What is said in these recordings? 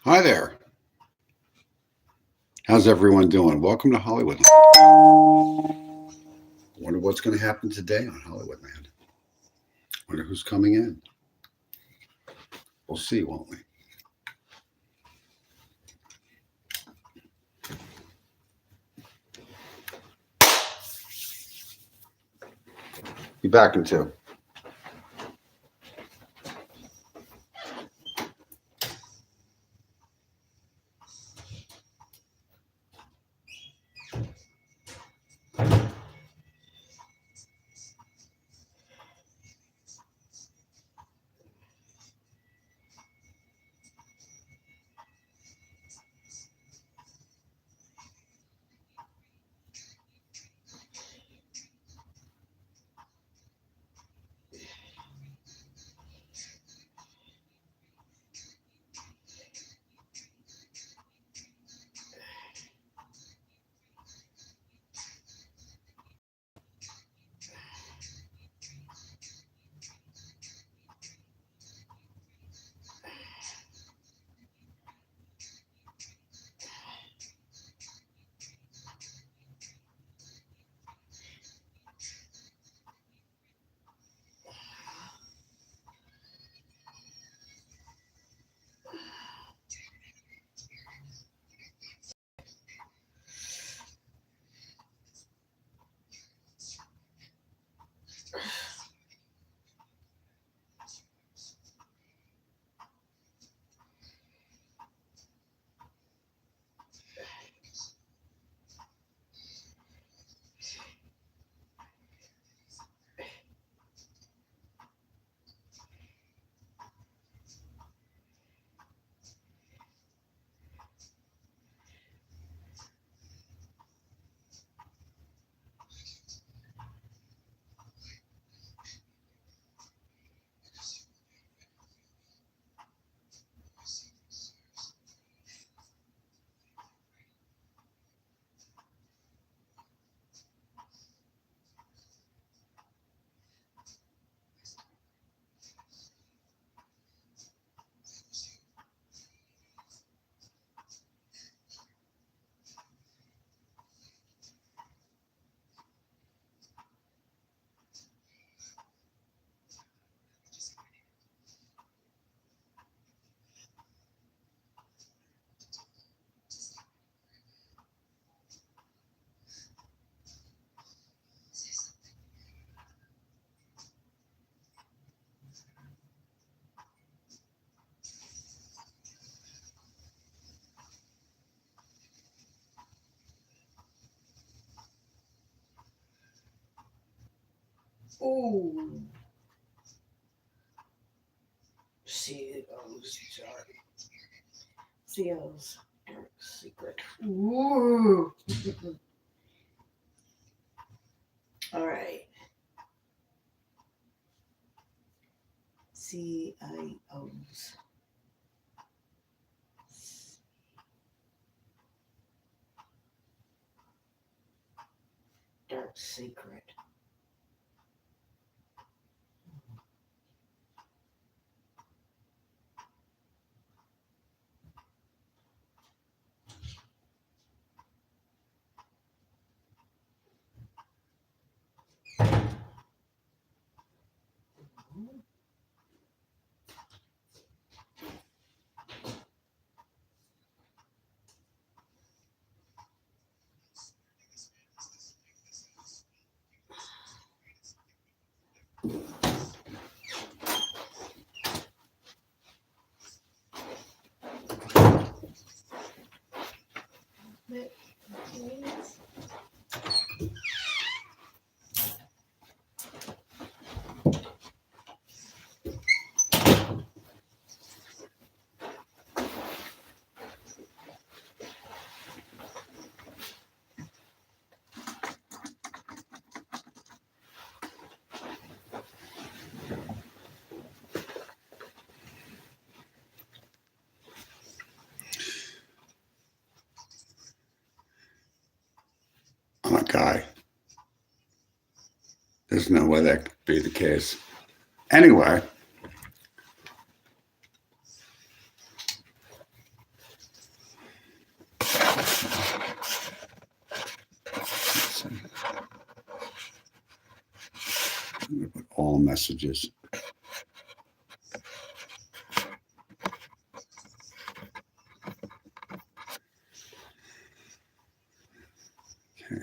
Hi there. How's everyone doing? Welcome to Hollywood. Wonder what's going to happen today on Hollywoodland. Wonder who's coming in. We'll see, won't we? Be back in 2. Ooh. CEO's dark. CEO's dark secret. Ooh. All right. CIO's dark secret. I'm a guy. There's no way that could be the case. Anyway, all messages. Okay.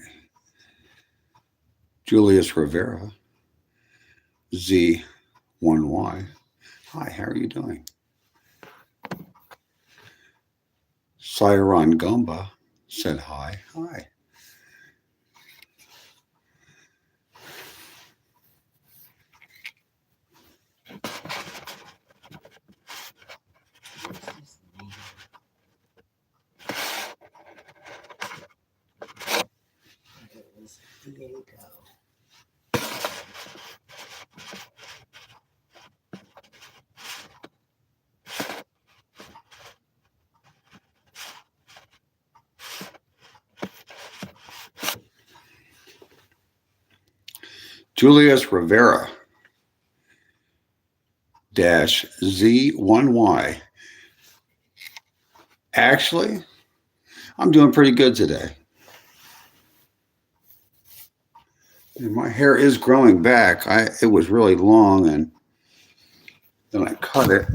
Julius Rivera, Z1Y. Hi, how are you doing? Cyron Gumba said hi. Hi. It was Diego. Julius Rivera dash Z1Y. Actually, I'm doing pretty good today. And my hair is growing back. It was really long, and then I cut it.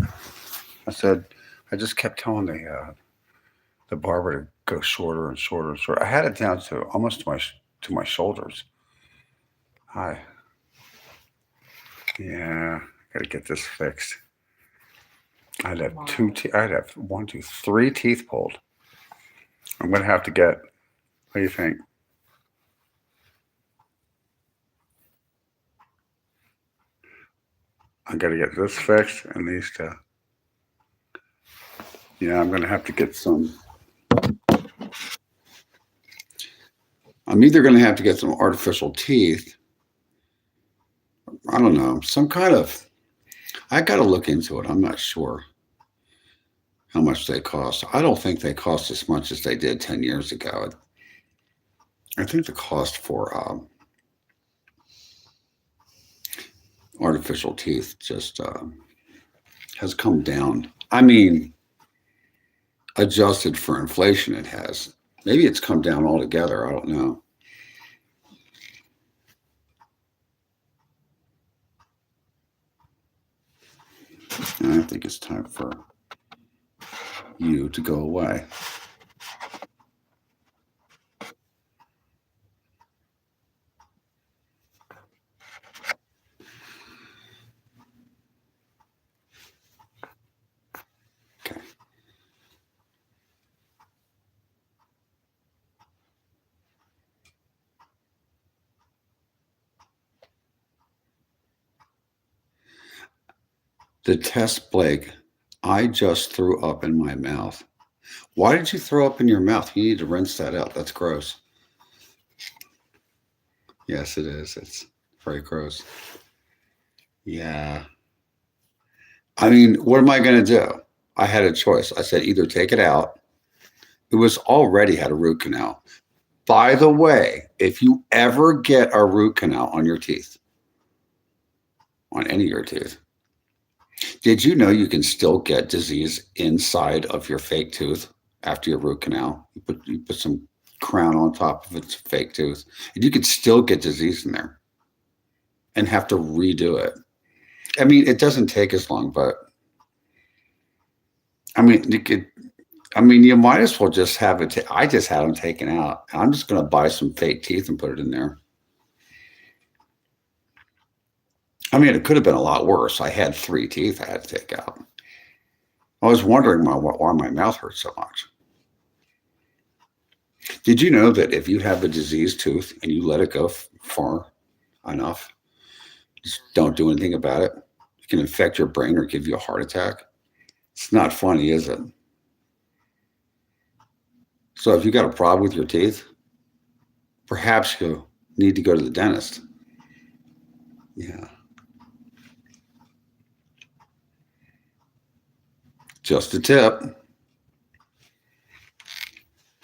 I just kept telling the barber to go shorter and shorter and shorter. I had it down to almost to my shoulders. Hi. Yeah, gotta get this fixed. I'd have I'd have 1, 2, 3 teeth pulled. I'm gonna have to get. What do you think? I gotta get this fixed and these two. Yeah, I'm gonna have to get some. I'm either gonna have to get some artificial teeth. I don't know, some kind of. I gotta look into it. I'm not sure how much they cost. I don't think they cost as much as they did 10 years ago. I think the cost for artificial teeth just has come down. I mean, adjusted for inflation, it has. Maybe it's come down altogether. I don't know. And I think it's time for you to go away. Okay. The test, Blake, I just threw up in my mouth. Why did you throw up in your mouth? You need to rinse that out. That's gross. Yes, it is. It's very gross. Yeah. I mean, what am I going to do? I had a choice. I said either take it out. It was already had a root canal. By the way, if you ever get a root canal on your teeth, on any of your teeth, did you know you can still get disease inside of your fake tooth after your root canal? You put some crown on top of its fake tooth, and you could still get disease in there and have to redo it. I mean, it doesn't take as long, but I mean, you might as well just have it. I just had them taken out. I'm just going to buy some fake teeth and put it in there. I mean, it could have been a lot worse. I had 3 teeth I had to take out. I was wondering why my mouth hurt so much. Did you know that if you have a diseased tooth and you let it go far enough, just don't do anything about it, it can infect your brain or give you a heart attack? It's not funny, is it? So if you got a problem with your teeth, perhaps you need to go to the dentist. Yeah. Just a tip.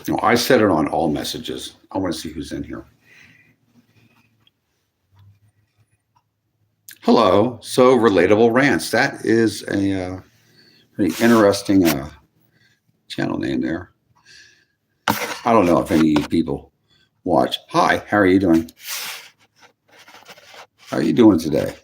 No, I set it on all messages. I want to see who's in here. Hello. So Relatable Rants. That is a pretty interesting channel name there. I don't know if any of you people watch. Hi, how are you doing? How are you doing today?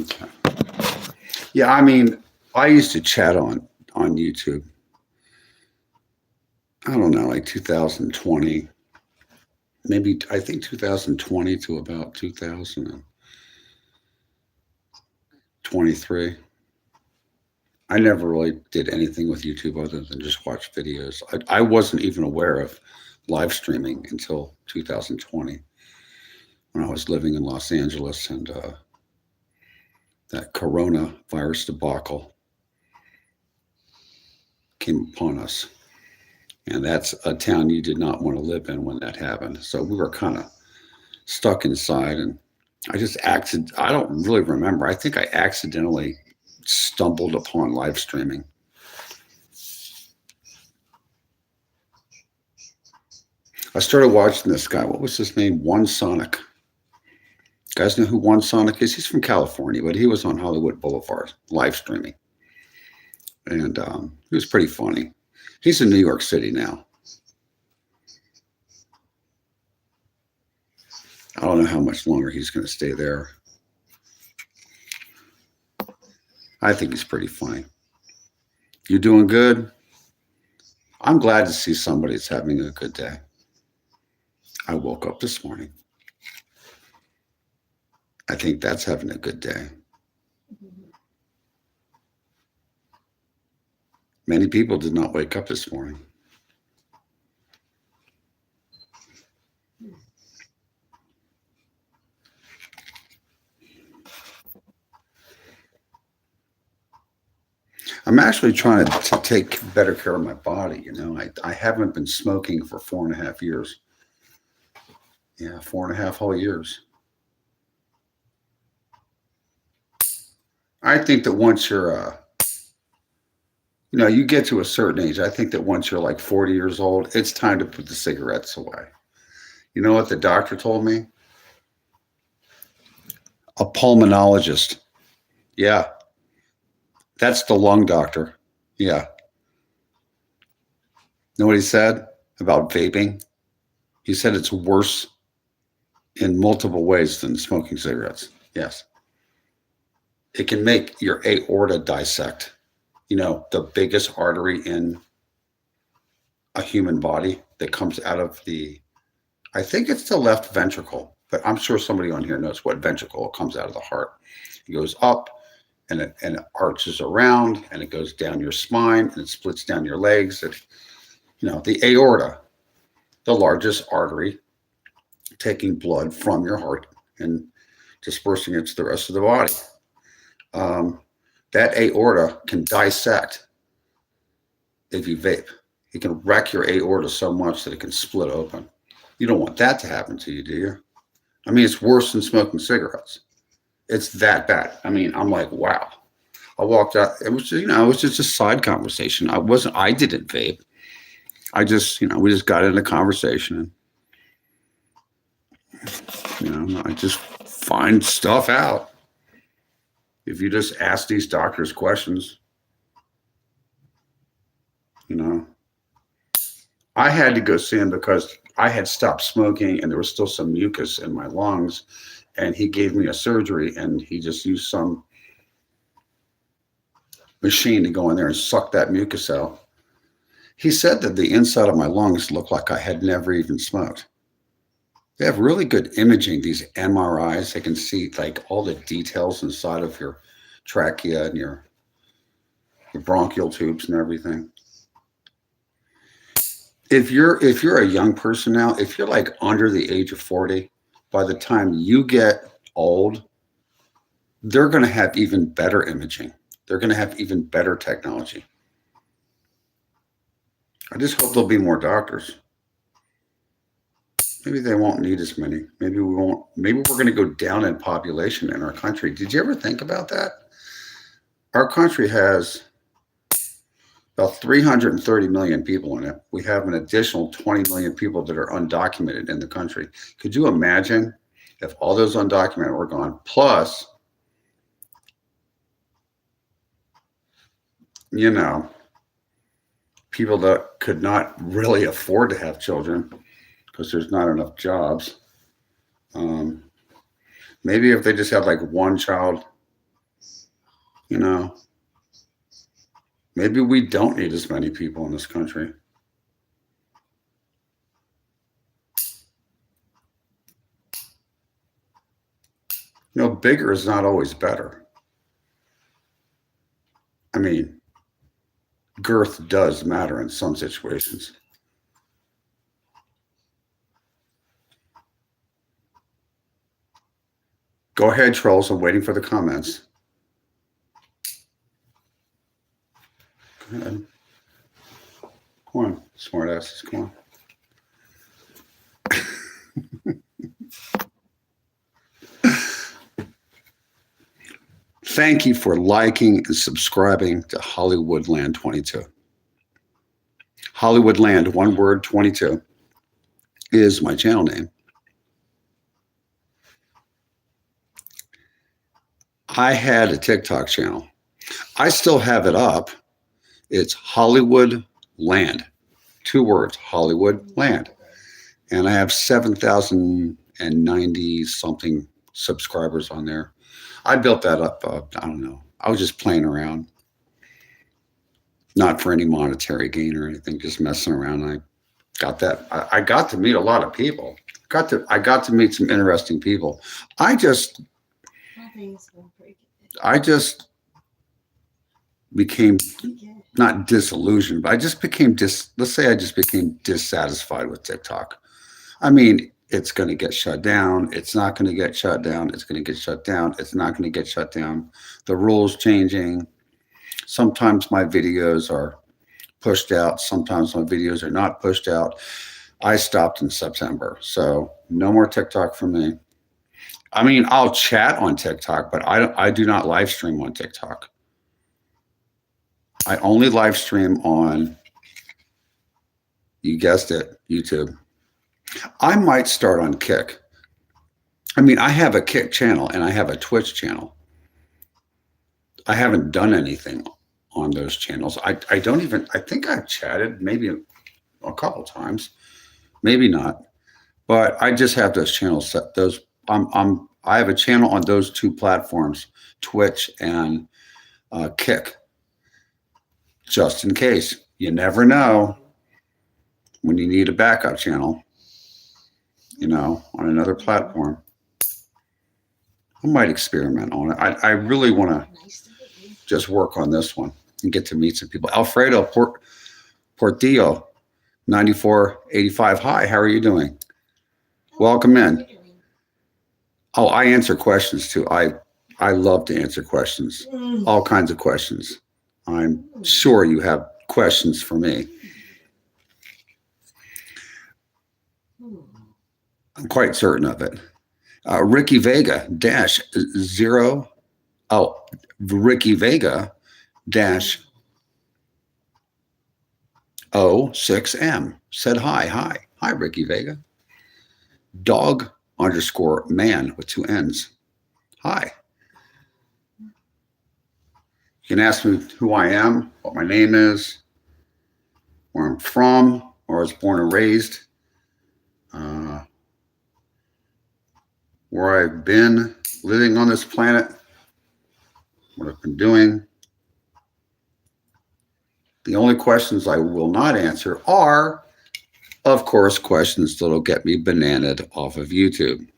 Okay. Yeah, I mean, I used to chat on YouTube. I don't know, like 2020, maybe I think 2020 to about 2023. I never really did anything with YouTube other than just watch videos. I wasn't even aware of live streaming until 2020 when I was living in Los Angeles and that coronavirus debacle came upon us. And that's a town you did not want to live in when that happened. So we were kind of stuck inside. And I don't really remember. I think I accidentally stumbled upon live streaming. I started watching this guy. What was his name? One Sonic. You guys know who One Sonic is? He's from California, but he was on Hollywood Boulevard live streaming. And he was pretty funny. He's in New York City now. I don't know how much longer he's going to stay there. I think he's pretty funny. You doing good? I'm glad to see somebody that's having a good day. I woke up this morning. I think that's having a good day. Many people did not wake up this morning. I'm actually trying to take better care of my body. You know, I haven't been smoking for 4.5 years. Yeah, 4.5 whole years. I think that once you're, you get to a certain age. I think that once you're like 40 years old, it's time to put the cigarettes away. You know what the doctor told me? A pulmonologist. Yeah. That's the lung doctor. Yeah. Know what he said about vaping? He said it's worse in multiple ways than smoking cigarettes. Yes. It can make your aorta dissect. You know, the biggest artery in a human body that comes out of I think it's the left ventricle, but I'm sure somebody on here knows what ventricle. It comes out of the heart. It goes up and it arches around and it goes down your spine and it splits down your legs. The aorta, the largest artery, taking blood from your heart and dispersing it to the rest of the body. That aorta can dissect if you vape. It can wreck your aorta so much that it can split open. You don't want that to happen to you, do you? I mean, it's worse than smoking cigarettes. It's that bad. I mean, I'm like, wow. I walked out. It was just a side conversation. I didn't vape. We just got into conversation and, I just find stuff out. If you just ask these doctors questions, I had to go see him because I had stopped smoking and there was still some mucus in my lungs, and he gave me a surgery and he just used some machine to go in there and suck that mucus out. He said that the inside of my lungs looked like I had never even smoked. They have really good imaging, these MRIs. They can see like all the details inside of your trachea and your bronchial tubes and everything. If you're a young person now, if you're like under the age of 40, by the time you get old, they're going to have even better imaging. They're going to have even better technology. I just hope there'll be more doctors. Maybe they won't need as many. Maybe we won't. Maybe we're going to go down in population in our country. Did you ever think about that? Our country has about 330 million people in it. We have an additional 20 million people that are undocumented in the country. Could you imagine if all those undocumented were gone? Plus, people that could not really afford to have children because there's not enough jobs. Maybe if they just had like one child You know, maybe we don't need as many people in this country. You know, bigger is not always better. I mean, girth does matter in some situations. Go ahead, trolls. I'm waiting for the comments. Go ahead. Come on, smart asses. Come on. Thank you for liking and subscribing to Hollywoodland22. Hollywoodland, one word, 22 is my channel name. I had a TikTok channel. I still have it up. It's Hollywood Land. 2 words, Hollywood Land. And I have 7,090 something subscribers on there. I built that up, I don't know. I was just playing around. Not for any monetary gain or anything, just messing around. I got that. I got to meet a lot of people. I got to meet some interesting people. I just became not disillusioned, but I just became let's say I just became dissatisfied with TikTok. I mean, it's going to get shut down. It's not going to get shut down. It's going to get shut down. It's not going to get shut down. The rules changing. Sometimes my videos are pushed out. Sometimes my videos are not pushed out. I stopped in September, so no more TikTok for me. I mean, I'll chat on TikTok, but I do not live stream on TikTok. I only live stream on, you guessed it, YouTube. I might start on Kick. I mean, I have a Kick channel and I have a Twitch channel. I haven't done anything on those channels. I think I've chatted maybe a couple times, maybe not, but I just have those channels set. I have a channel on those 2 platforms, Twitch and Kick, just in case. You never know when you need a backup channel, you know, on another platform. I might experiment on it. I really want to just work on this one and get to meet some people. Alfredo Portillo, 9485. Hi, how are you doing? Welcome in. Oh, I answer questions too. I love to answer questions, all kinds of questions. I'm sure you have questions for me. I'm quite certain of it. Ricky Vega dash 0. Oh, Ricky Vega dash 06M said hi. Hi, Ricky Vega. Dog _ man with 2 N's. Hi. You can ask me who I am, what my name is, where I'm from, where I was born and raised, where I've been living on this planet, what I've been doing. The only questions I will not answer are, of course, questions that'll get me bananaed off of YouTube.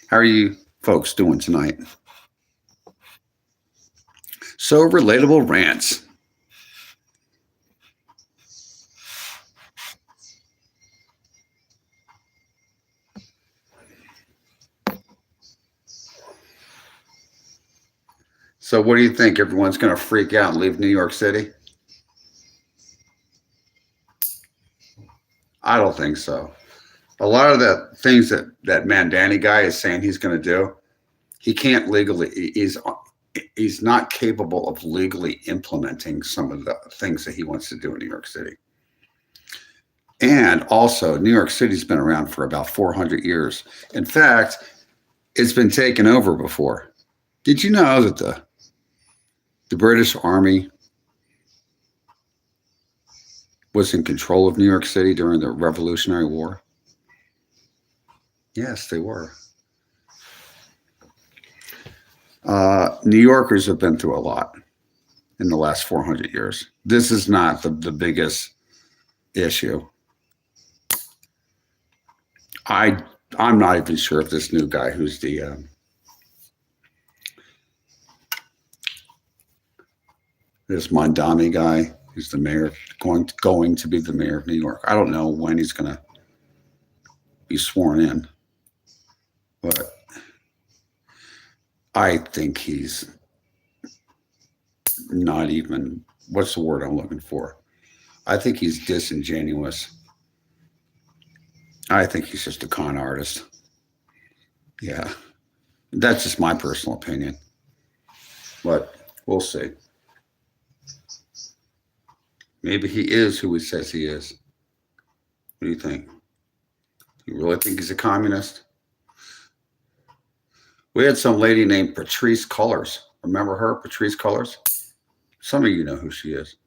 How are you folks doing tonight? So relatable rants. So what do you think? Everyone's going to freak out and leave New York City? I don't think so. A lot of the things that Mandani guy is saying he's going to do, he can't legally, he's not capable of legally implementing some of the things that he wants to do in New York City. And also, New York City's been around for about 400 years. In fact, it's been taken over before. Did you know that the British Army was in control of New York City during the Revolutionary War? Yes, they were. New Yorkers have been through a lot in the last 400 years. This is not the biggest issue. I'm not even sure if this new guy who's this Mondami guy who's the mayor going to be the mayor of New York. I don't know when he's going to be sworn in, but I think he's not even, what's the word I'm looking for? I think he's disingenuous. I think he's just a con artist. Yeah, that's just my personal opinion, but we'll see. Maybe he is who he says he is. What do you think? You really think he's a communist? We had some lady named Patrice Cullors. Remember her, Patrice Cullors? Some of you know who she is.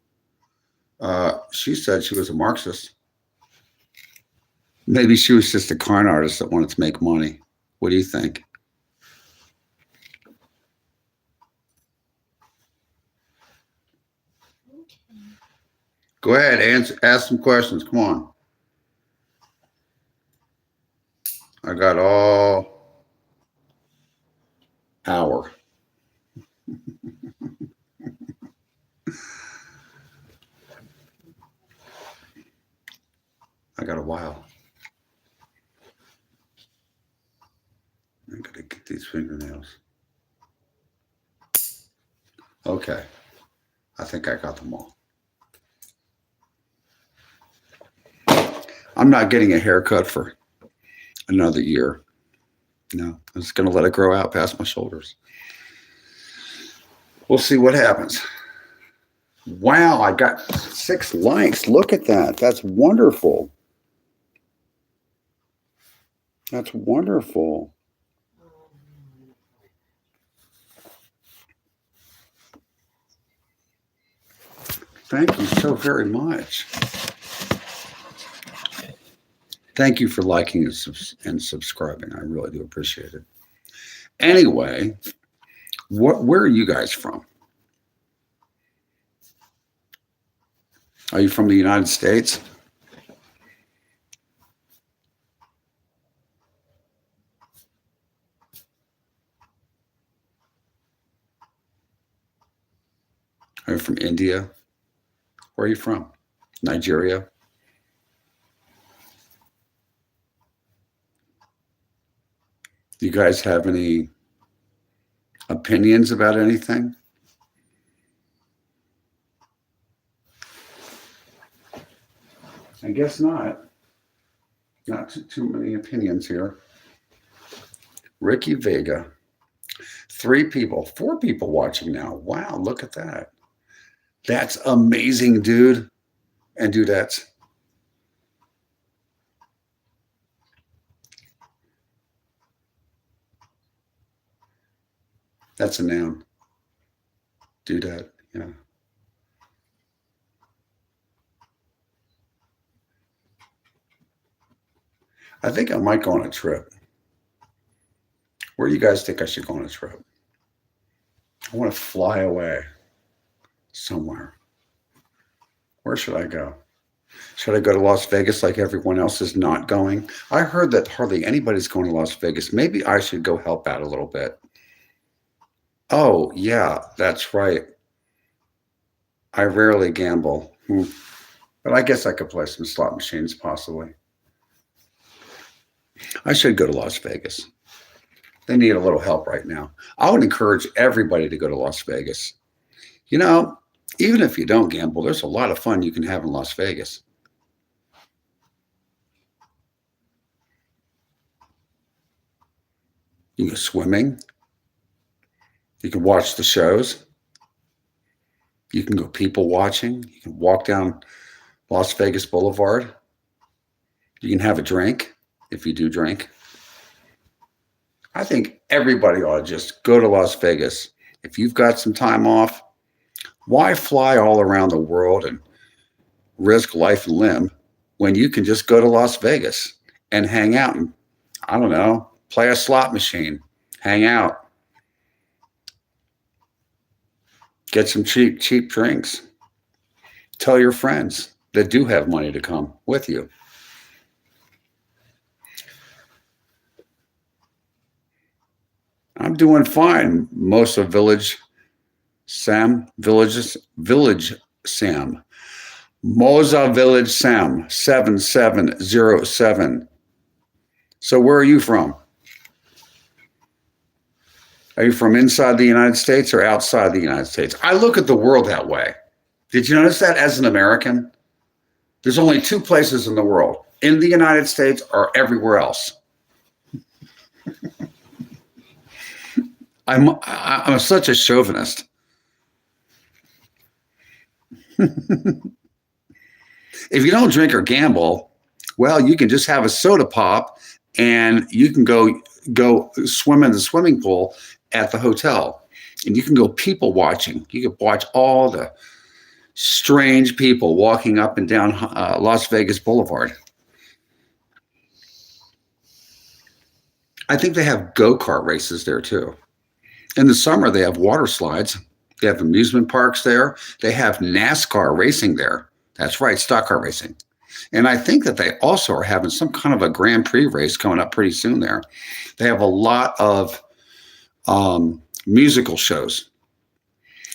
She said she was a Marxist. Maybe she was just a con artist that wanted to make money. What do you think? Go ahead, ask some questions. Come on. I got all hour. I got a while. I gotta get these fingernails. Okay. I think I got them all. I'm not getting a haircut for another year. No, I'm just going to let it grow out past my shoulders. We'll see what happens. Wow, I got 6 likes. Look at that. That's wonderful. That's wonderful. Thank you so very much. Thank you for liking and subscribing. I really do appreciate it. Anyway, where are you guys from? Are you from the United States? Are you from India? Where are you from? Nigeria? Do you guys have any opinions about anything? I guess not. Not too many opinions here. Ricky Vega. 3 people, 4 people watching now. Wow, look at that. That's amazing, dude and dudettes. That's a noun. Dudette, yeah. I think I might go on a trip. Where do you guys think I should go on a trip? I want to fly away somewhere. Where should I go? Should I go to Las Vegas like everyone else is not going? I heard that hardly anybody's going to Las Vegas. Maybe I should go help out a little bit. Oh, yeah, that's right. I rarely gamble. But I guess I could play some slot machines possibly. I should go to Las Vegas. They need a little help right now. I would encourage everybody to go to Las Vegas. You know, even if you don't gamble, there's a lot of fun you can have in Las Vegas. You can go swimming. You can watch the shows. You can go people watching. You can walk down Las Vegas Boulevard. You can have a drink if you do drink. I think everybody ought to just go to Las Vegas. If you've got some time off, why fly all around the world and risk life and limb when you can just go to Las Vegas and hang out and, I don't know, play a slot machine, hang out. Get some cheap drinks. Tell your friends that do have money to come with you. I'm doing fine. Most of Village Sam. Moza Village Sam 7707. So where are you from? Are you from inside the United States or outside the United States? I look at the world that way. Did you notice that as an American? There's only two places in the world, in the United States or everywhere else. I'm such a chauvinist. If you don't drink or gamble, well, you can just have a soda pop and you can go swim in the swimming pool at the hotel. And you can go people watching. You can watch all the strange people walking up and down Las Vegas Boulevard. I think they have go-kart races there too. In the summer, they have water slides. They have amusement parks there. They have NASCAR racing there. That's right, stock car racing. And I think that they also are having some kind of a Grand Prix race coming up pretty soon there. They have a lot of musical shows.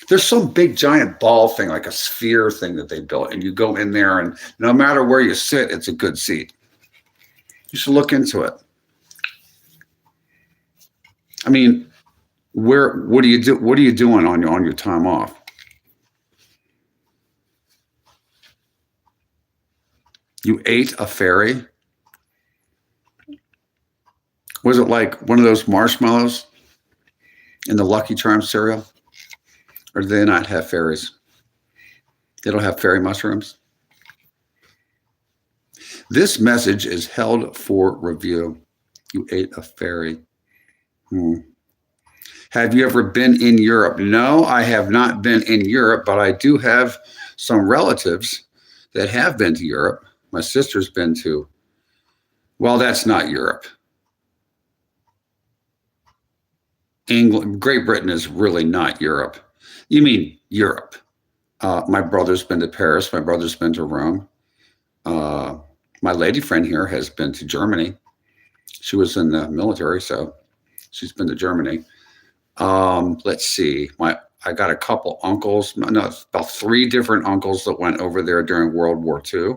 There's some big giant ball thing, like a sphere thing that they built. And you go in there and no matter where you sit, it's a good seat. You should look into it. I mean, what do you do? What are you doing on your time off? You ate a fairy? Was it like one of those marshmallows in the Lucky Charms cereal? Or do they not have fairies? They don't have fairy mushrooms? This message is held for review. You ate a fairy. Have you ever been in Europe? No, I have not been in Europe, but I do have some relatives that have been to Europe. My sister's been to, well, that's not Europe. England, Great Britain is really not Europe. You mean Europe. My brother's been to Paris. My brother's been to Rome. My lady friend here has been to Germany. She was in the military, so she's been to Germany. Let's see. I got a couple uncles, no, about 3 different uncles that went over there during World War II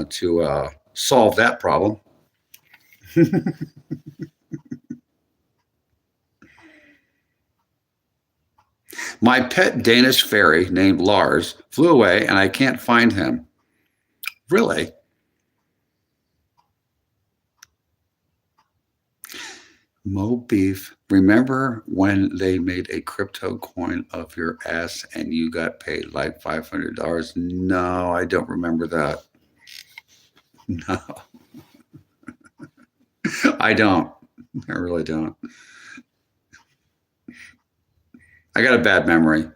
to solve that problem. My pet Danish fairy named Lars flew away and I can't find him. Really? Mo Beef, remember when they made a crypto coin of your ass and you got paid like $500? No, I don't remember that. No, I don't. I really don't. I got a bad memory.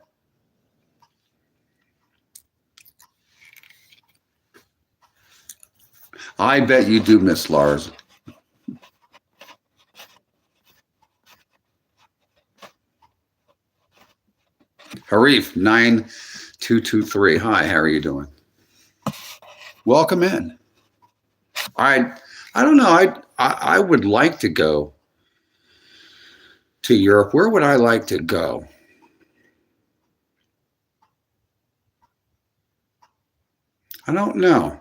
I bet you do miss Lars. Harif 9223. Hi, how are you doing? Welcome in. I don't know. I would like to go to Europe. Where would I like to go? I don't know.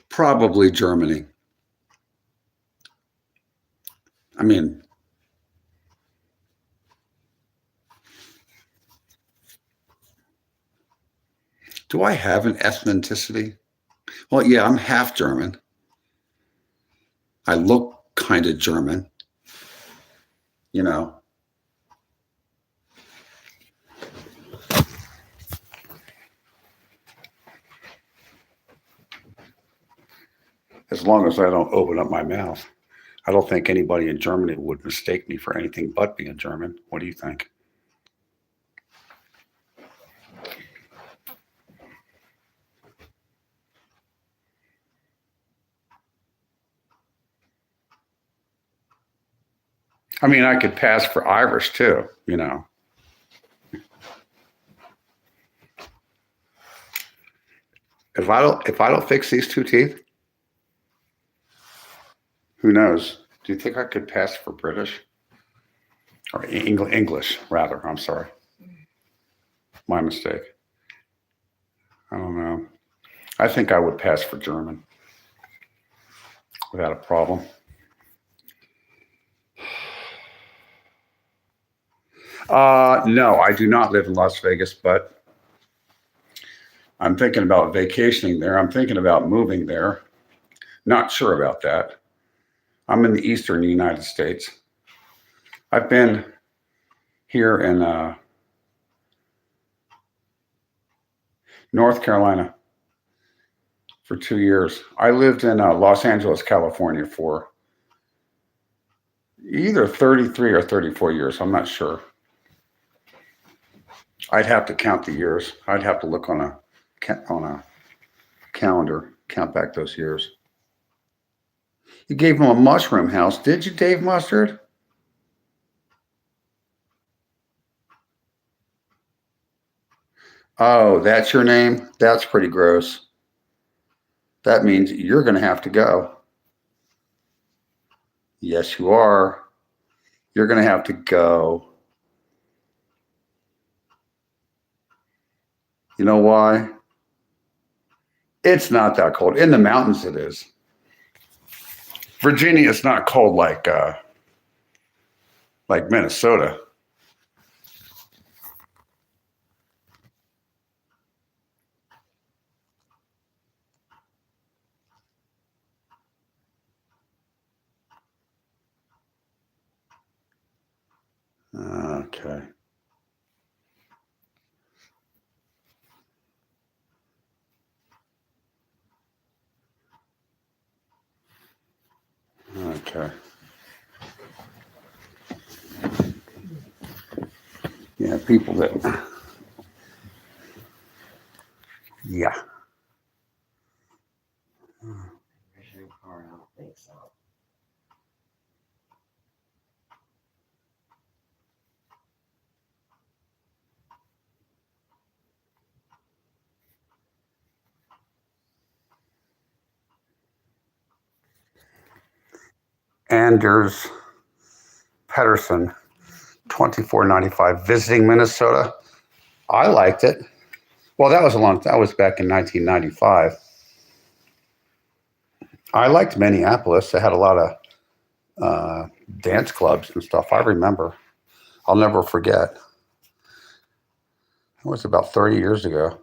Probably Germany. I mean, do I have an ethnicity? Well, yeah, I'm half German. I look kind of German, you know. As long as I don't open up my mouth. I don't think anybody in Germany would mistake me for anything but being German. What do you think? I mean, I could pass for Irish too, you know. If I don't fix these two teeth, who knows? Do you think I could pass for British or English rather? I'm sorry, my mistake. I don't know. I think I would pass for German without a problem. No, I do not live in Las Vegas, but I'm thinking about vacationing there. I'm thinking about moving there. Not sure about that. I'm in the eastern United States. I've been here in North Carolina for 2 years. I lived in Los Angeles, California for either 33 or 34 years. I'm not sure. I'd have to count the years. I'd have to look on a calendar, count back those years. You gave him a mushroom house, did you, Dave Mustard? Oh, that's your name? That's pretty gross. That means you're going to have to go. Yes, you are. You're going to have to go. You know why? It's not that cold. In the mountains, it is. Virginia is not cold like Minnesota. Okay. Okay. Yeah, people that. Yeah. I don't think so. Anders Pedersen, $24.95, visiting Minnesota. I liked it. Well, that was back in 1995. I liked Minneapolis. They had a lot of dance clubs and stuff. I remember. I'll never forget. It was about 30 years ago.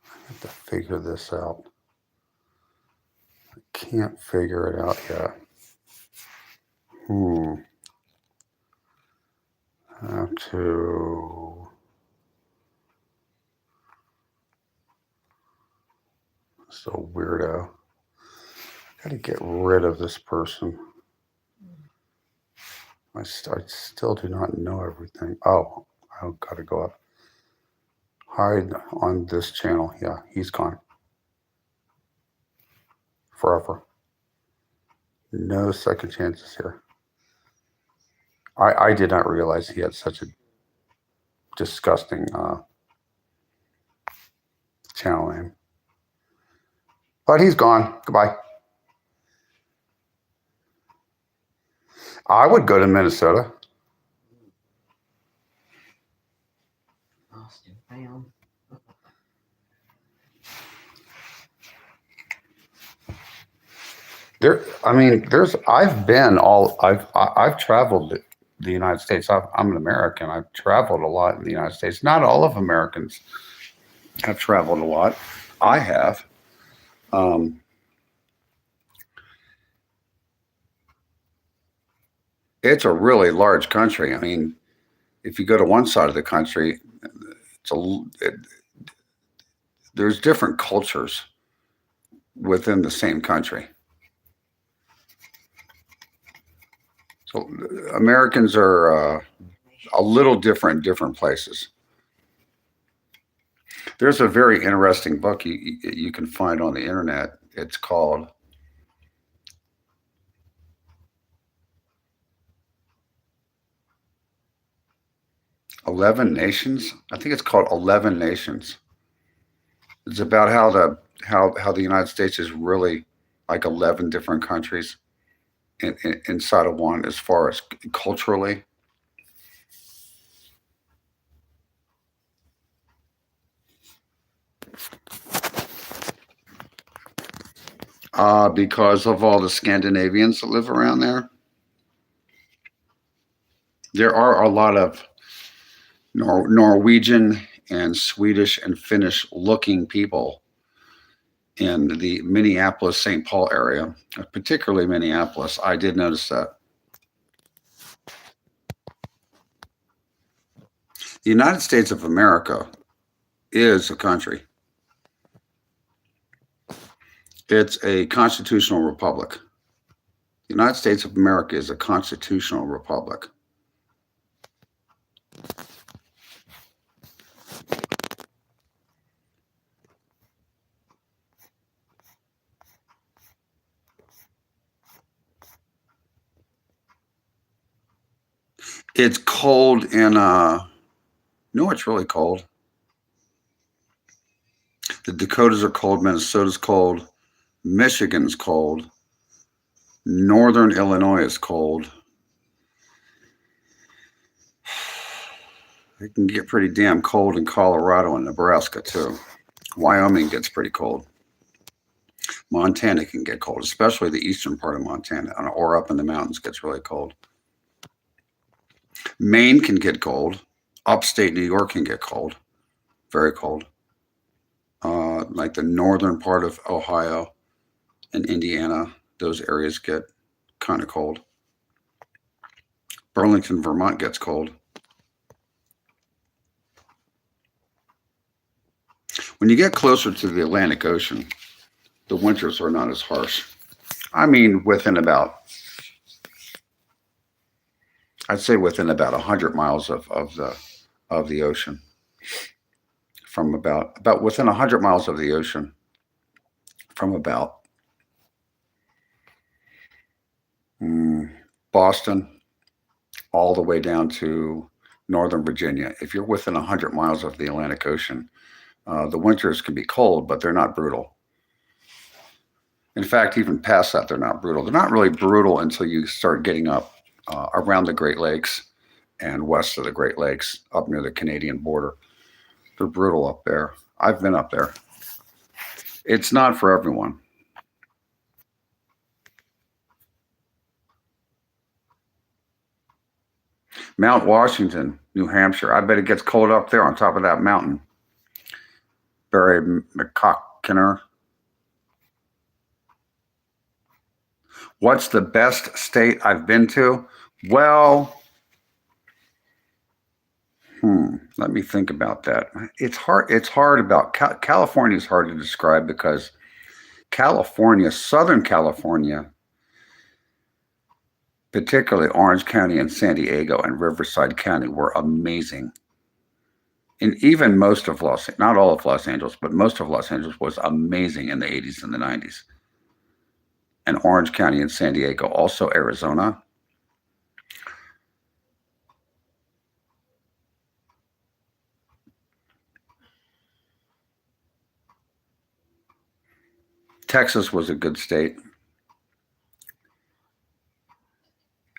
I have to figure this out. I can't figure it out yet. How to. So weirdo. Got to get rid of this person. I still do not know everything. Oh, I've got to go up. Hide on this channel. Yeah, he's gone. Forever. No second chances here. I did not realize he had such a disgusting channel name. But he's gone. Goodbye. I would go to Minnesota. Lost and found. I've traveled the United States. I'm an American. I've traveled a lot in the United States. Not all of Americans have traveled a lot. I have. It's a really large country. I mean, if you go to one side of the country, there's different cultures within the same country. So Americans are a little different in different places. There's a very interesting book you can find on the internet. It's called 11 Nations. I think it's called 11 Nations. It's about how the United States is really like 11 different countries inside of one as far as culturally. Because of all the Scandinavians that live around there. There are a lot of Norwegian and Swedish and Finnish looking people in the Minneapolis, St. Paul area, particularly Minneapolis. I did notice that. The United States of America is a country. It's a constitutional republic. The United States of America is a constitutional republic. It's cold in no, it's really cold. The Dakotas are cold, Minnesota's cold, Michigan's cold, Northern Illinois is cold. It can get pretty damn cold in Colorado and Nebraska too. Wyoming gets pretty cold. Montana can get cold, especially the eastern part of Montana or up in the mountains gets really cold. Maine can get cold. Upstate New York can get cold, very cold. Like the northern part of Ohio and Indiana, those areas get kind of cold. Burlington, Vermont gets cold. When you get closer to the Atlantic Ocean, the winters are not as harsh. I mean, I'd say within about 100 miles of the ocean. From about within 100 miles of the ocean, from about Boston all the way down to Northern Virginia. If you're within 100 miles of the Atlantic Ocean, the winters can be cold, but they're not brutal. In fact, even past that, they're not brutal. They're not really brutal until you start getting up around the Great Lakes and west of the Great Lakes, up near the Canadian border. They're brutal up there. I've been up there. It's not for everyone. Mount Washington, New Hampshire. I bet it gets cold up there on top of that mountain. Barry McCockiner. What's the best state I've been to? Well, let me think about that. It's hard about California is hard to describe because California, Southern California, particularly Orange County and San Diego and Riverside County were amazing. And even most of not all of Los Angeles, but most of Los Angeles was amazing in the 80s and the 90s. And Orange County and San Diego, also Arizona. Texas was a good state.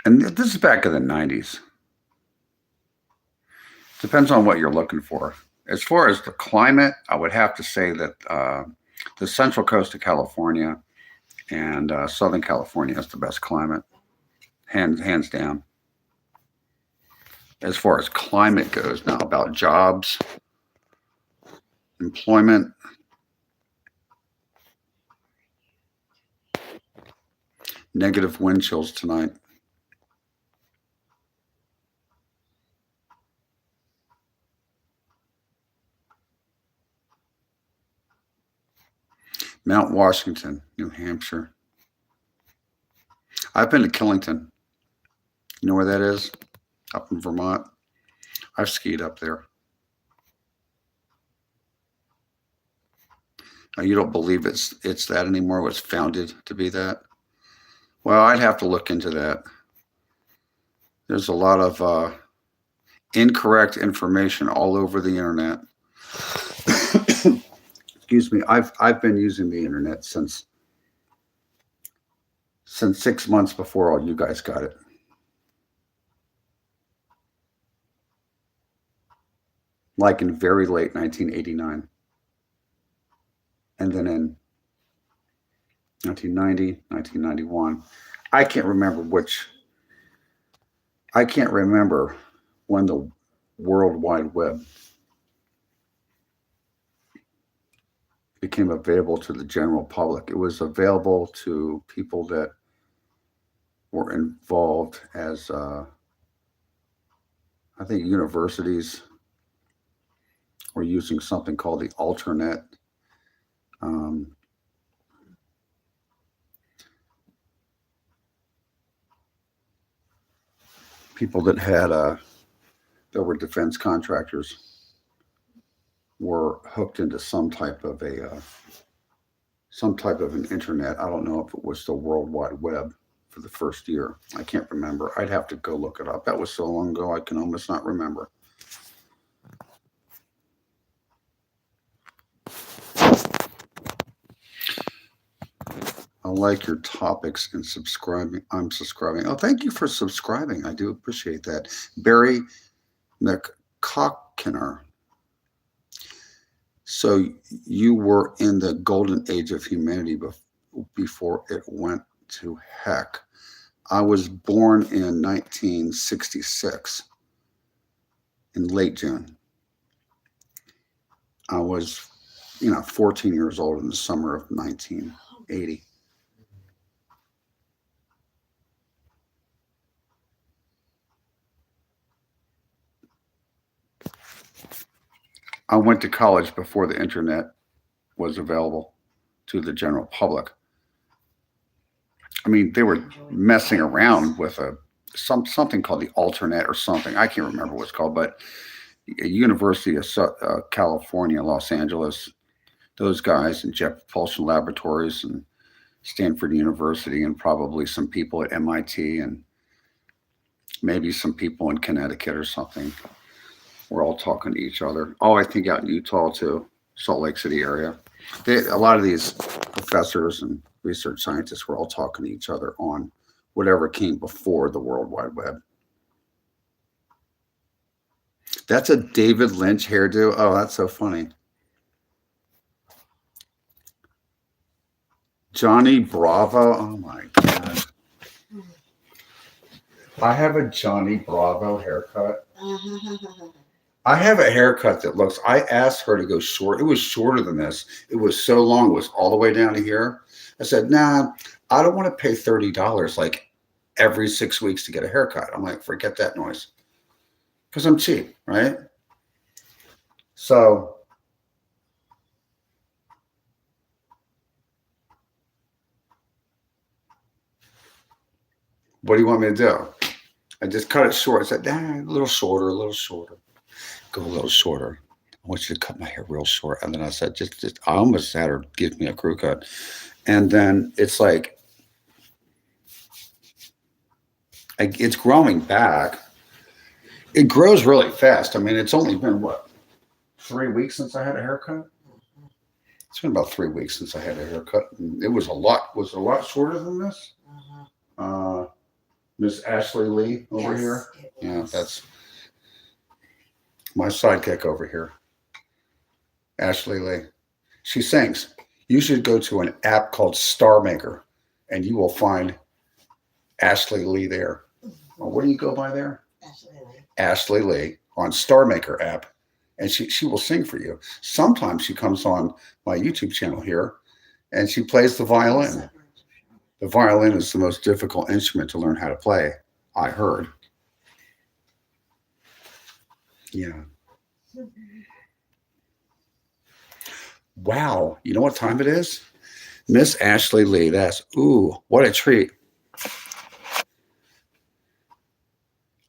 And this is back in the 90s. Depends on what you're looking for. As far as the climate, I would have to say that the central coast of California and Southern California has the best climate, hands down. As far as climate goes, now about jobs, employment, negative wind chills tonight. Mount Washington, New Hampshire. I've been to Killington. You know where that is? Up in Vermont. I've skied up there. Oh, you don't believe it's that anymore? Was founded to be that? Well, I'd have to look into that. There's a lot of incorrect information all over the internet. Excuse me. I've been using the internet since 6 months before all you guys got it. Like in very late 1989. And then in 1990, 1991. I can't remember when the World Wide Web became available to the general public. It was available to people that were involved as, I think, universities were using something called the Alternet. People that had that were defense contractors were hooked into some type of an internet. I don't know if it was the World Wide Web for the first year. I can't remember. I'd have to go look it up. That was so long ago I can almost not remember. I like your topics and subscribing. I'm subscribing. Oh, thank you for subscribing. I do appreciate that. Barry McCockiner. So you were in the golden age of humanity before it went to heck. I was born in 1966 in late June. I was, 14 years old in the summer of 1980. I went to college before the internet was available to the general public. I mean, they were messing around with something called the Alternet or something. I can't remember what it's called, but University of California, Los Angeles, those guys, and Jet Propulsion Laboratories and Stanford University, and probably some people at MIT and maybe some people in Connecticut or something. We're all talking to each other. Oh, I think out in Utah too, Salt Lake City area. A lot of these professors and research scientists were all talking to each other on whatever came before the World Wide Web. That's a David Lynch hairdo. Oh, that's so funny. Johnny Bravo. Oh my God. I have a Johnny Bravo haircut. I have a haircut that looks, I asked her to go short. It was shorter than this. It was so long, it was all the way down to here. I said, nah, I don't want to pay $30 like every 6 weeks to get a haircut. I'm like, forget that noise. Because I'm cheap, right? So what do you want me to do? I just cut it short. I said, nah, a little shorter, a little shorter. Go a little shorter. I want you to cut my hair real short. And then I said, just I almost had her give me a crew cut. And then it's like, it's growing back. It grows really fast. I mean, it's only been, 3 weeks since I had a haircut? It's been about 3 weeks since I had a haircut. And it was a lot shorter than this. Miss Ashley Lee over here. Yeah, that's my sidekick over here. Ashley Lee. She sings. You should go to an app called Star Maker and you will find Ashley Lee there. Well, what do you go by there? Ashley Lee on Star Maker app. And she will sing for you. Sometimes she comes on my YouTube channel here and she plays the violin. The violin is the most difficult instrument to learn how to play, I heard. Yeah. Wow. You know what time it is? Miss Ashley Lee. Ooh, what a treat.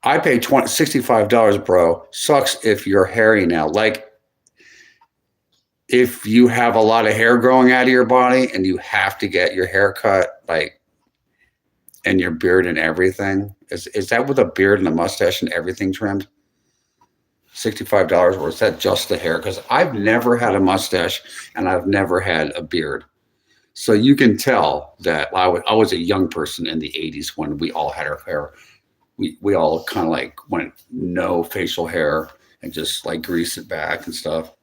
I paid $65, bro. Sucks if you're hairy now. Like, if you have a lot of hair growing out of your body and you have to get your hair cut, like, and your beard and everything, is that with a beard and a mustache and everything trimmed? $65, or is that just the hair? Because I've never had a mustache and I've never had a beard. So you can tell that I was a young person in the 80s when we all had our hair. We all kind of like went no facial hair and just like grease it back and stuff.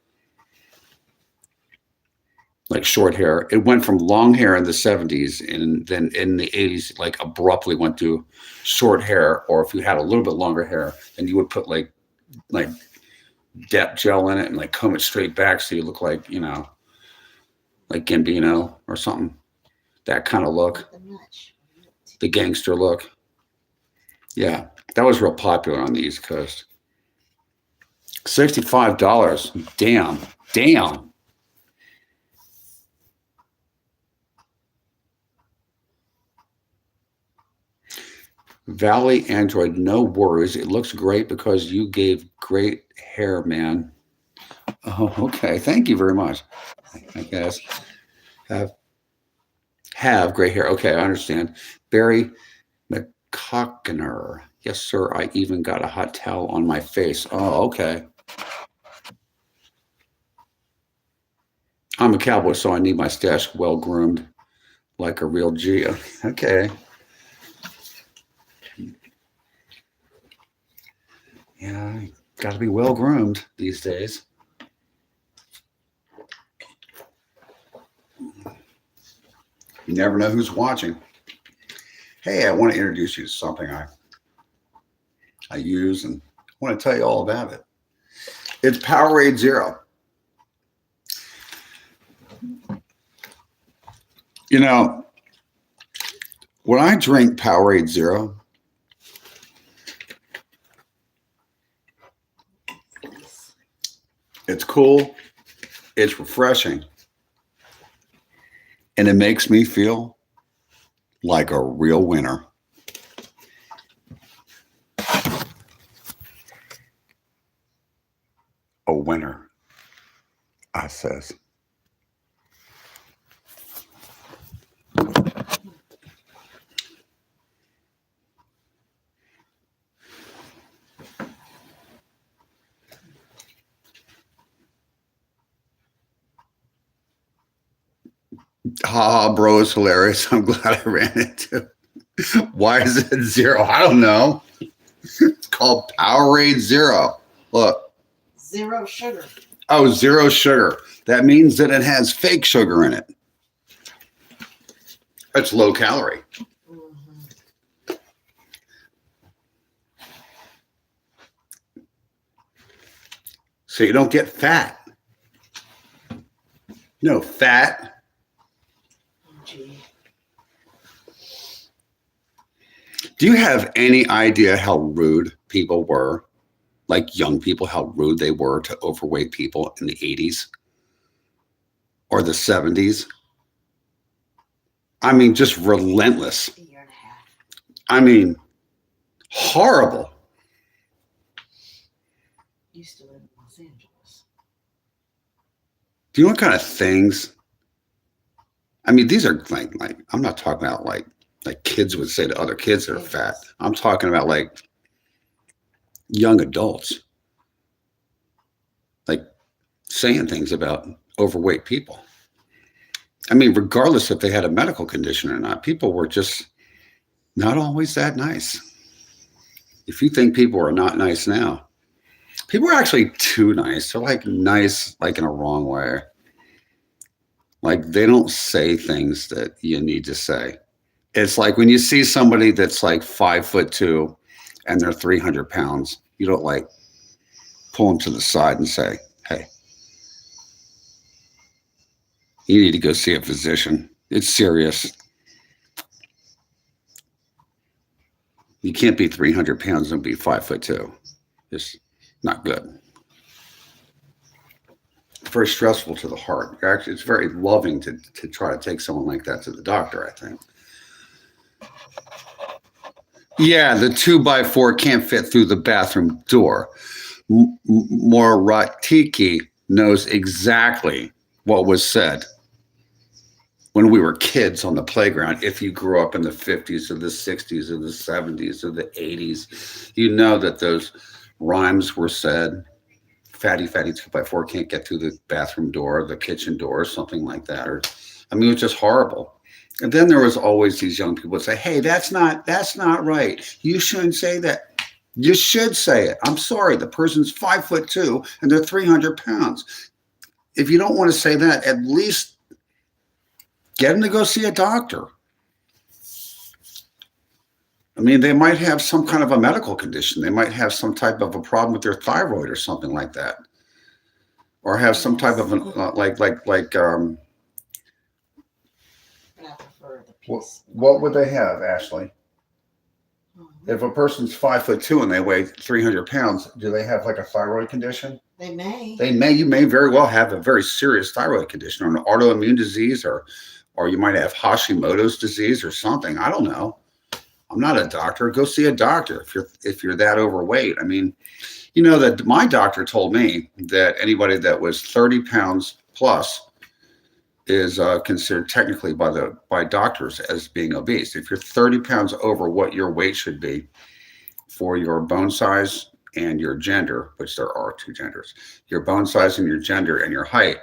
Like short hair. It went from long hair in the 70s and then in the 80s, like abruptly went to short hair. Or if you had a little bit longer hair, then you would put like depth gel in it and like comb it straight back so you look like, you know, like Gambino or something. That kind of look. The gangster look. Yeah, that was real popular on the East Coast. $65. Damn. Valley Android, no worries. It looks great because you gave great hair, man. Oh, okay. Thank you very much. I guess have great hair. Okay, I understand. Barry McCockner. Yes, sir. I even got a hot towel on my face. Oh, okay. I'm a cowboy, so I need my stash well groomed, like a real G. Okay. Yeah, got to be well groomed these days. You never know who's watching. Hey, I want to introduce you to something I use, and I want to tell you all about it. It's Powerade Zero. You know, when I drink Powerade Zero, it's cool, it's refreshing, and it makes me feel like a real winner. A winner, I says. Ha, bro, is hilarious. I'm glad I ran into. Why is it zero? I don't know. It's called Powerade Zero. Look. Zero sugar. Oh, zero sugar. That means that it has fake sugar in it. It's low calorie. Mm-hmm. So you don't get fat. No fat. Do you have any idea how rude people were, like young people, how rude they were to overweight people in the 80s or the 70s? I mean, just relentless. A year and a half. I mean, horrible. Used to live in Los Angeles. Do you know what kind of things? I mean, these are like I'm not talking about like kids would say to other kids that are fat. I'm talking about like young adults, like saying things about overweight people. I mean, regardless if they had a medical condition or not, people were just not always that nice. If you think people are not nice now, people are actually too nice. They're like nice, like in a wrong way. Like they don't say things that you need to say. It's like when you see somebody that's like 5'2" and they're 300 pounds, you don't like pull them to the side and say, hey, you need to go see a physician. It's serious. You can't be 300 pounds and be 5'2". It's not good. It's very stressful to the heart. Actually, it's very loving to try to take someone like that to the doctor, I think. Yeah, the 2x4 can't fit through the bathroom door. Moratiki knows exactly what was said when we were kids on the playground. If you grew up in the 50s or the 60s or the 70s or the 80s, you know that those rhymes were said. Fatty, fatty 2x4 can't get through the bathroom door, the kitchen door, something like that. Or, I mean, it was just horrible. And then there was always these young people that say, "Hey, that's not right. You shouldn't say that." You should say it. I'm sorry. The person's 5'2" and they're 300 pounds. If you don't want to say that, at least get them to go see a doctor. I mean, they might have some kind of a medical condition. They might have some type of a problem with their thyroid or something like that, or have some type of an I prefer the what, piece. what would they have, Ashley? If a person's 5'2" and they weigh 300 pounds, do they have like a thyroid condition? They may. You may very well have a very serious thyroid condition or an autoimmune disease, or you might have Hashimoto's disease or something. I don't know. I'm not a doctor. Go see a doctor if you're that overweight. I mean, you know that my doctor told me that anybody that was 30 pounds plus is considered technically by doctors as being obese. If you're 30 pounds over what your weight should be for your bone size and your gender, which there are two genders, your bone size and your gender and your height,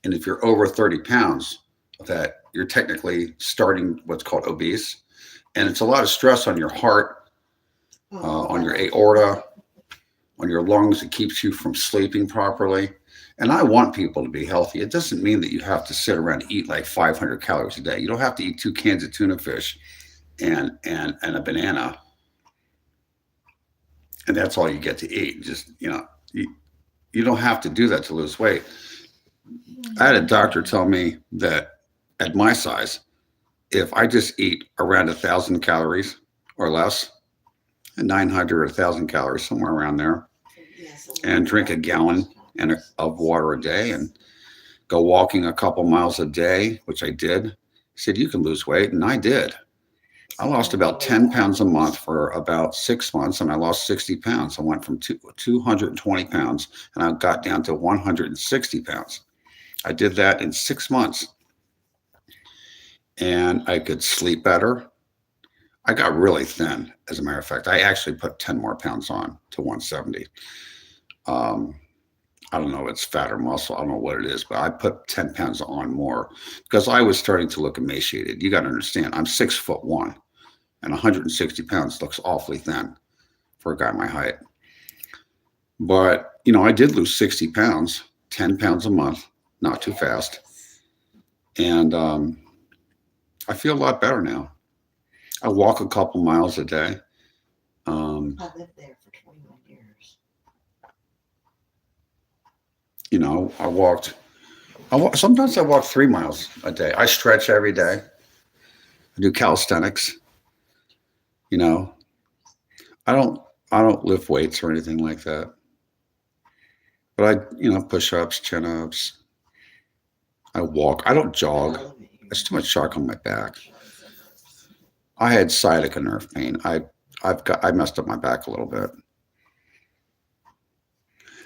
and if you're over 30 pounds, that you're technically starting what's called obese, and it's a lot of stress on your heart, on your aorta, on your lungs. It keeps you from sleeping properly. And I want people to be healthy. It doesn't mean that you have to sit around and eat like 500 calories a day. You don't have to eat 2 cans of tuna fish and a banana, and that's all you get to eat. Just, you don't have to do that to lose weight. I had a doctor tell me that at my size, if I just eat around 1,000 calories or less, 900 or 1,000 calories, somewhere around there, Yes, and drink a gallon of water a day and go walking a couple miles a day, which I did, he said, you can lose weight. And I did. I lost about 10 pounds a month for about 6 months, and I lost 60 pounds. I went from 220 pounds and I got down to 160 pounds. I did that in 6 months, and I could sleep better. I got really thin. As a matter of fact, I actually put 10 more pounds on to 170. I don't know if it's fat or muscle. I don't know what it is, but I put 10 pounds on more because I was starting to look emaciated. You got to understand, I'm 6'1", and 160 pounds looks awfully thin for a guy my height. But, I did lose 60 pounds, 10 pounds a month, not too fast. And I feel a lot better now. I walk a couple miles a day. I lived there for 21 years. Sometimes I walk 3 miles a day. I stretch every day. I do calisthenics. I don't lift weights or anything like that. But I, push-ups, chin-ups. I walk. I don't jog. There's too much chalk on my back. I had sciatica nerve pain. I messed up my back a little bit.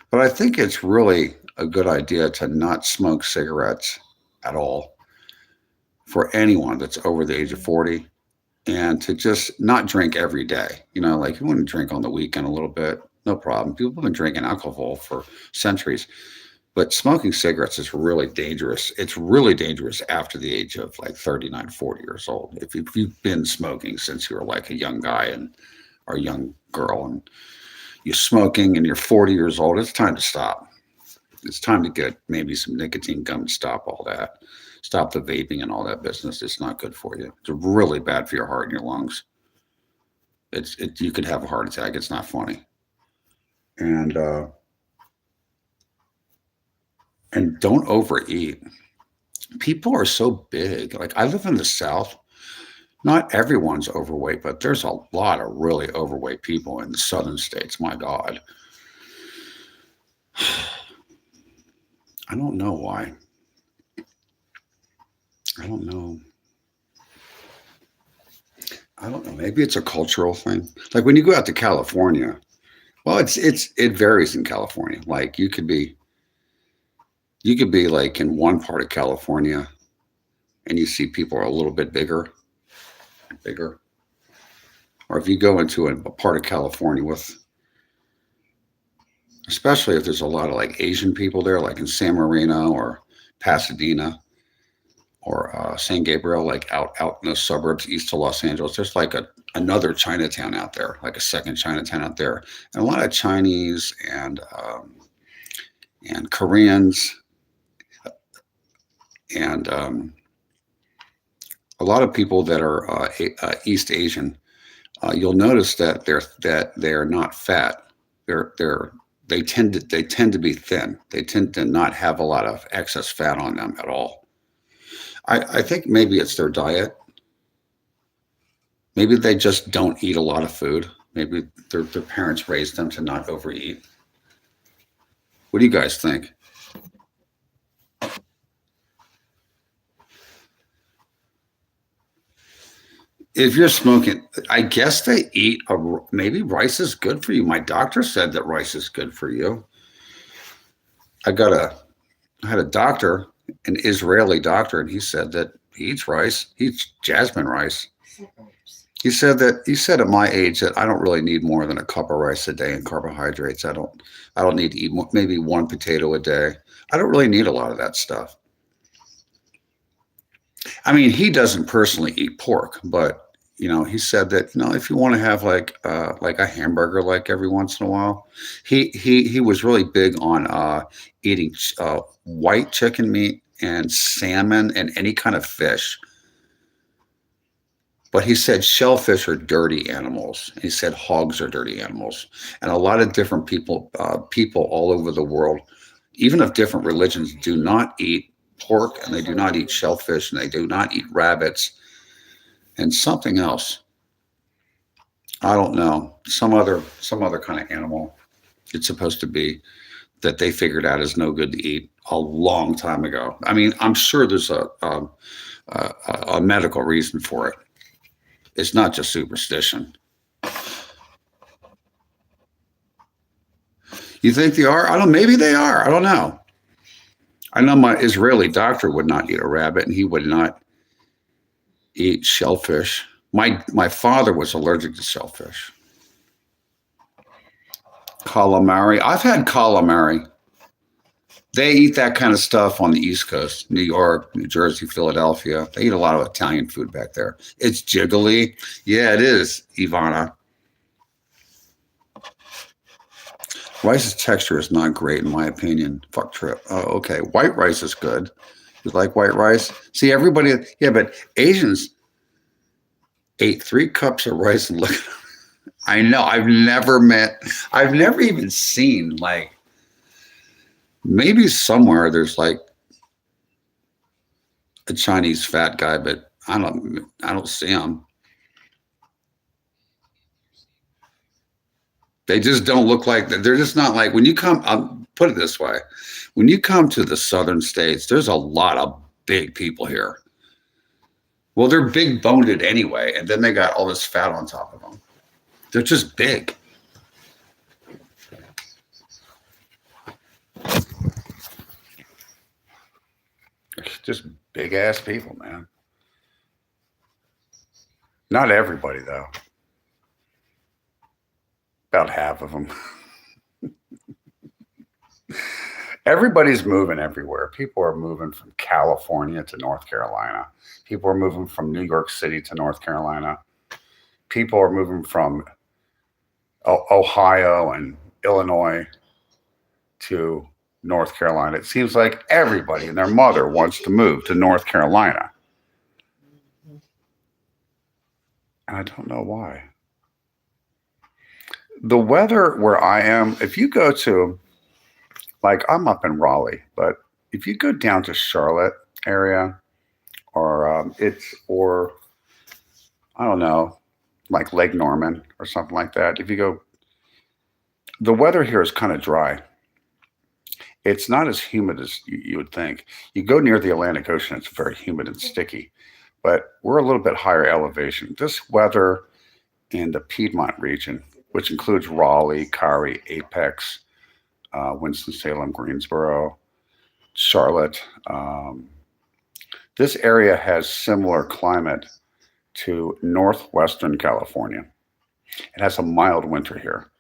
But I think it's really a good idea to not smoke cigarettes at all for anyone that's over the age of 40, and to just not drink every day. Like you want to drink on the weekend a little bit, no problem. People have been drinking alcohol for centuries. But smoking cigarettes is really dangerous. It's really dangerous after the age of like 39, 40 years old. If you've been smoking since you were like a young guy or a young girl, and you're smoking and you're 40 years old, it's time to stop. It's time to get maybe some nicotine gum to stop all that. Stop the vaping and all that business. It's not good for you. It's really bad for your heart and your lungs. You could have a heart attack. It's not funny. And don't overeat. People are so big. Like, I live in the South. Not everyone's overweight, but there's a lot of really overweight people in the southern states. My God. I don't know why. I don't know. Maybe it's a cultural thing. Like when you go out to California, well, it varies in California. Like you could be You could be like in one part of California and you see people are a little bit bigger. Or if you go into a part of California with, especially if there's a lot of like Asian people there, like in San Marino or Pasadena or San Gabriel, like out in the suburbs east of Los Angeles, there's like another Chinatown out there, like a second Chinatown out there, and a lot of Chinese and Koreans and a lot of people that are East Asian. You'll notice that they're not fat. They tend to be thin. They tend to not have a lot of excess fat on them at all. I think maybe it's their diet. Maybe they just don't eat a lot of food. Maybe their parents raised them to not overeat. What do you guys think? If you're smoking, I guess they eat maybe rice is good for you. My doctor said that rice is good for you. I got a I had a doctor, an Israeli doctor, and he said that he eats rice. He eats jasmine rice. Suburbs. He said at my age that I don't really need more than a cup of rice a day in carbohydrates. I don't need to eat maybe one potato a day. I don't really need a lot of that stuff. I mean, he doesn't personally eat pork, but he said that if you want to have like a hamburger like every once in a while, he was really big on eating white chicken meat and salmon and any kind of fish. But he said shellfish are dirty animals. He said hogs are dirty animals, and a lot of different people all over the world, even of different religions, do not eat pork, and they do not eat shellfish, and they do not eat rabbits, and something else. I don't know, some other kind of animal. It's supposed to be that they figured out is no good to eat a long time ago. I mean, I'm sure there's a medical reason for it. It's not just superstition. You think they are? I don't. Maybe they are. I don't know. I know my Israeli doctor would not eat a rabbit, and he would not eat shellfish. My father was allergic to shellfish. Calamari. I've had calamari. They eat that kind of stuff on the East Coast, New York, New Jersey, Philadelphia. They eat a lot of Italian food back there. It's jiggly. Yeah, it is, Ivana. Rice's texture is not great, in my opinion. Fuck Trip. Oh, okay. White rice is good. You like white rice? See, everybody, yeah, but Asians ate 3 cups of rice and look. I know. I've never even seen, like, maybe somewhere there's like a Chinese fat guy, but I don't see him. They just don't look like that. They're just not like when you come. I'll put it this way: when you come to the southern states, there's a lot of big people here. Well, they're big boned anyway, and then they got all this fat on top of them. They're just big. Just big ass people, man. Not everybody though. About half of them. Everybody's moving everywhere. People are moving from California to North Carolina. People are moving from New York City to North Carolina. People are moving from Ohio and Illinois to North Carolina. It seems like everybody and their mother wants to move to North Carolina. And I don't know why. The weather where I am, if you go to, like, I'm up in Raleigh, but if you go down to Charlotte area or I don't know, like Lake Norman or something like that, if you go, the weather here is kind of dry. It's not as humid as you would think. You go near the Atlantic Ocean, it's very humid and sticky, but we're a little bit higher elevation. This weather in the Piedmont region, which includes Raleigh, Cary, Apex, Winston-Salem, Greensboro, Charlotte. This area has similar climate to northwestern California. It has a mild winter here.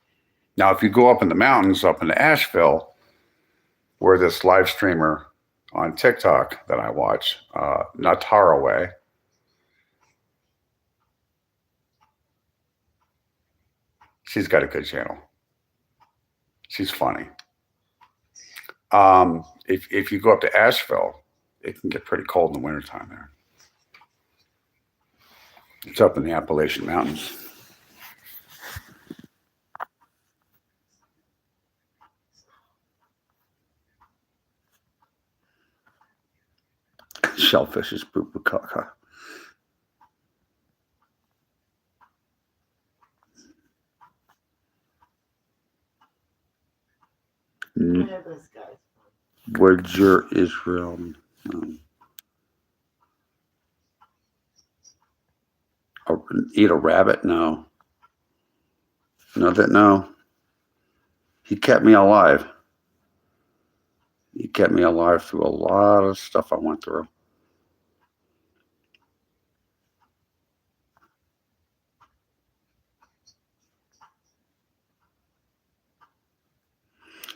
Now, if you go up in the mountains, up into Asheville, where this live streamer on TikTok that I watch, Nataraway, she's got a good channel. She's funny. If you go up to Asheville, it can get pretty cold in the wintertime there. It's up in the Appalachian Mountains. Shellfish is bupukaka. Whatever this guy's from. Woodger Israel. Eat a rabbit? No. No. He kept me alive. He kept me alive through a lot of stuff I went through.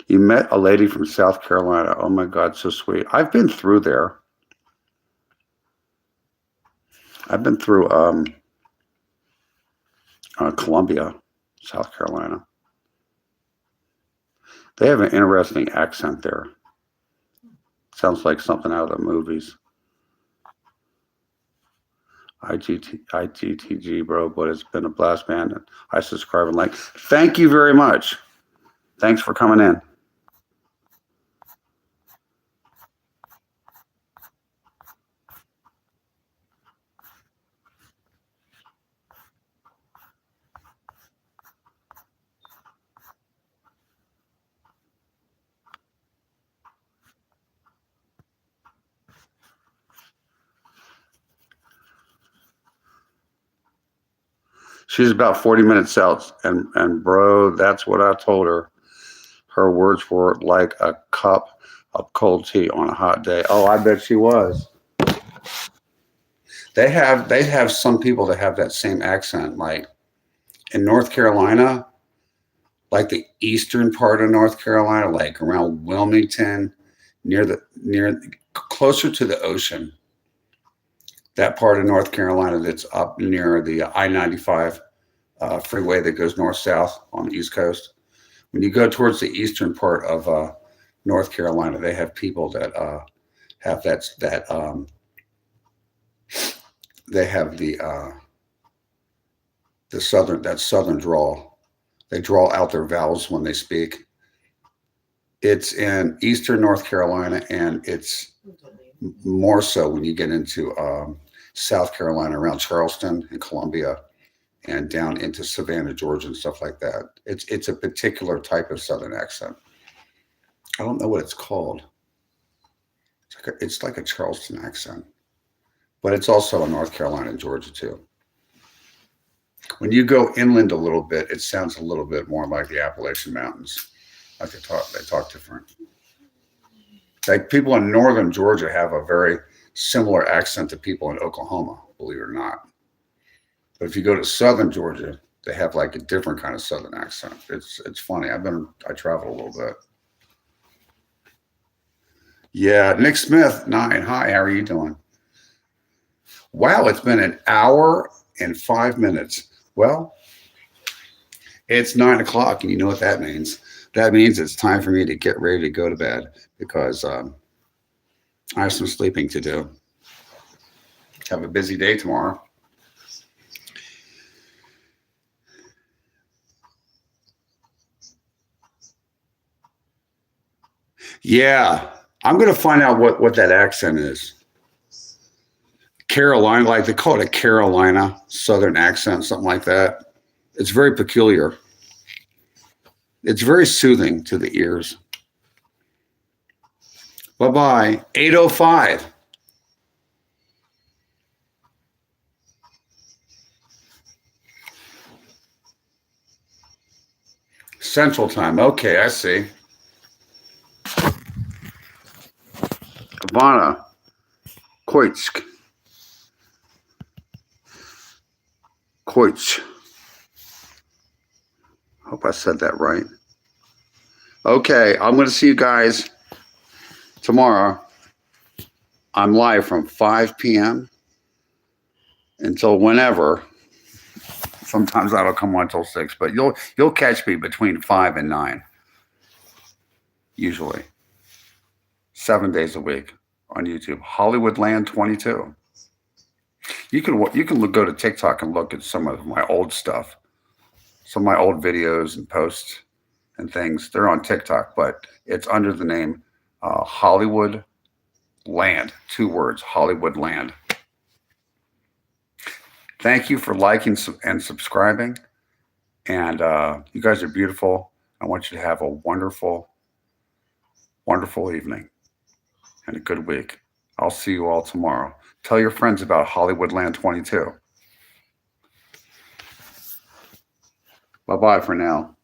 You met a lady from South Carolina. Oh my God, so sweet. I've been through there. I've been through Columbia, South Carolina. They have an interesting accent there. Sounds like something out of the movies. IGTG, bro, but it's been a blast, man. I subscribe and like. Thank you very much. Thanks for coming in. She's about 40 minutes south, and bro, that's what I told her. Her words were like a cup of cold tea on a hot day. Oh, I bet she was. They have some people that have that same accent, like in North Carolina, like the eastern part of North Carolina, like around Wilmington, near closer to the ocean. That part of North Carolina that's up near the I-95 freeway that goes north-south on the East Coast. When you go towards the eastern part of North Carolina, they have people that have they have the southern drawl. They draw out their vowels when they speak. It's in eastern North Carolina, and it's more so when you get into South Carolina, around Charleston and Columbia, and down into Savannah, Georgia, and stuff like that. It's a particular type of Southern accent. I don't know what it's called. It's like a Charleston accent, but it's also in North Carolina and Georgia too. When you go inland a little bit, it sounds a little bit more like the Appalachian Mountains. Like they talk different. Like people in northern Georgia have a very similar accent to people in Oklahoma, believe it or not. But if you go to southern Georgia, they have like a different kind of southern accent. It's funny. I travel a little bit. Yeah, Nick Smith, 9. Hi, how are you doing? Wow, it's been an hour and 5 minutes. Well, it's 9 o'clock, and you know what that means. That means it's time for me to get ready to go to bed, because I have some sleeping to do. Have a busy day tomorrow. Yeah, I'm going to find out what that accent is. Carolina, like they call it a Carolina Southern accent, something like that. It's very peculiar. It's very soothing to the ears. Bye-bye. 8:05. Central Time. Okay, I see. Ivana Koitsk. Hope I said that right. Okay, I'm going to see you guys tomorrow. I'm live from 5 p.m. until whenever. Sometimes I don't come on until 6, but you'll catch me between 5 and 9. Usually. 7 days a week on YouTube. Hollywoodland22. You can go to TikTok and look at some of my old stuff. Some of my old videos and posts and things. They're on TikTok, but it's under the name Hollywood Land. 2 words, Hollywood Land. Thank you for liking and subscribing. And you guys are beautiful. I want you to have a wonderful, wonderful evening and a good week. I'll see you all tomorrow. Tell your friends about Hollywoodland22. Bye-bye for now.